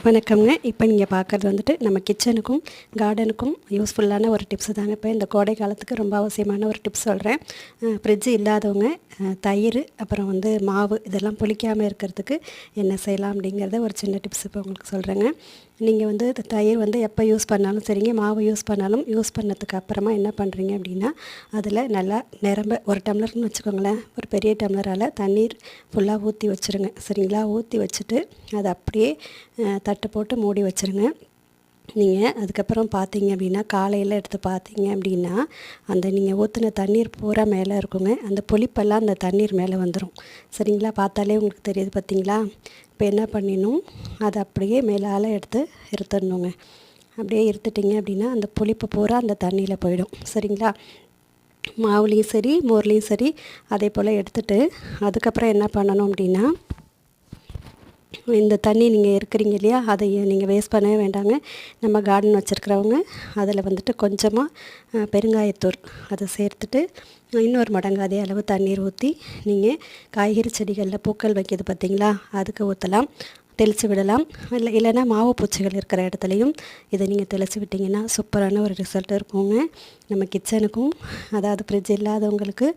வணக்கம்ங்க. இப்போ நீங்கள் பார்க்குறது வந்துட்டு நம்ம கிச்சனுக்கும் கார்டனுக்கும் யூஸ்ஃபுல்லான ஒரு டிப்ஸு தாங்க. இப்போ இந்த கோடை காலத்துக்கு ரொம்ப அவசியமான ஒரு டிப்ஸ் சொல்கிறேன். ஃப்ரிட்ஜு இல்லாதவங்க தயிர் அப்புறம் மாவு இதெல்லாம் புளிக்காமல் இருக்கிறதுக்கு என்ன செய்யலாம் அப்படிங்கிறத ஒரு சின்ன டிப்ஸ் இப்போ உங்களுக்கு சொல்கிறேங்க. நீங்கள் தயிர் எப்போ யூஸ் பண்ணாலும் சரிங்க, மாவு யூஸ் பண்ணாலும் யூஸ் பண்ணதுக்கு அப்புறமா என்ன பண்ணுறீங்க அப்படின்னா, அதில் நல்லா நிரம்ப ஒரு டம்ளர்னு வச்சுக்கோங்களேன், ஒரு பெரிய டம்ளரால் தண்ணீர் ஃபுல்லாக ஊற்றி வச்சுருங்க. சரிங்களா? ஊற்றி வச்சுட்டு அதை அப்படியே தட்டு போட்டு மூடி வச்சுருங்க. நீங்கள் அதுக்கப்புறம் பார்த்தீங்க அப்படின்னா, காலையில் எடுத்து பார்த்தீங்க அப்படின்னா, அந்த நீங்கள் ஊற்றின தண்ணீர் பூரா மேலே இருக்குங்க. அந்த புளிப்பெல்லாம் அந்த தண்ணீர் மேலே வந்துடும். சரிங்களா? பார்த்தாலே உங்களுக்கு தெரியுது பார்த்தீங்களா? இப்போ என்ன பண்ணிடணும், அதை அப்படியே மேலால் எடுத்து இருத்துடணுங்க. அப்படியே இருத்துட்டிங்க அப்படின்னா அந்த புளிப்பு பூரா அந்த தண்ணியில் போயிடும். சரிங்களா? மாவுலேயும் சரி மோர்லேயும் சரி அதே போல் எடுத்துட்டு அதுக்கப்புறம் என்ன பண்ணணும் அப்படின்னா, இந்த தண்ணி நீங்கள் இருக்கிறீங்க இல்லையா, அதை நீங்கள் வேஸ்ட் பண்ணவே வேண்டாங்க. நம்ம கார்டன் வச்சுருக்கிறவங்க அதில் கொஞ்சமாக பெருங்காயத்தூள் அதை சேர்த்துட்டு இன்னொரு மடங்கு அதே அளவு தண்ணீர் ஊற்றி நீங்கள் காய்கறி செடிகளில் பூக்கள் வைக்கிது பார்த்திங்களா, அதுக்கு ஊற்றலாம், தெளித்து விடலாம். இல்லைன்னா மாவு பூச்சிகள் இருக்கிற இடத்துலையும் இதை நீங்கள் தெளித்து விட்டிங்கன்னா சூப்பரான ஒரு ரிசல்ட் இருக்குங்க. நம்ம கிச்சனுக்கும் அதாவது ஃப்ரிட்ஜ் இல்லாதவங்களுக்கு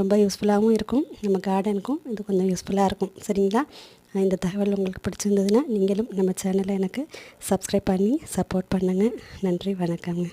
ரொம்ப யூஸ்ஃபுல்லாகவும் இருக்கும், நம்ம கார்டனுக்கும் இது கொஞ்சம் யூஸ்ஃபுல்லாக இருக்கும். சரிங்களா? இந்த தகவல் உங்களுக்கு பிடிச்சிருந்ததுன்னா நீங்களும் நம்ம சேனலை எனக்கு சப்ஸ்கிரைப் பண்ணி சப்போர்ட் பண்ணுங்கள். நன்றி, வணக்கங்க.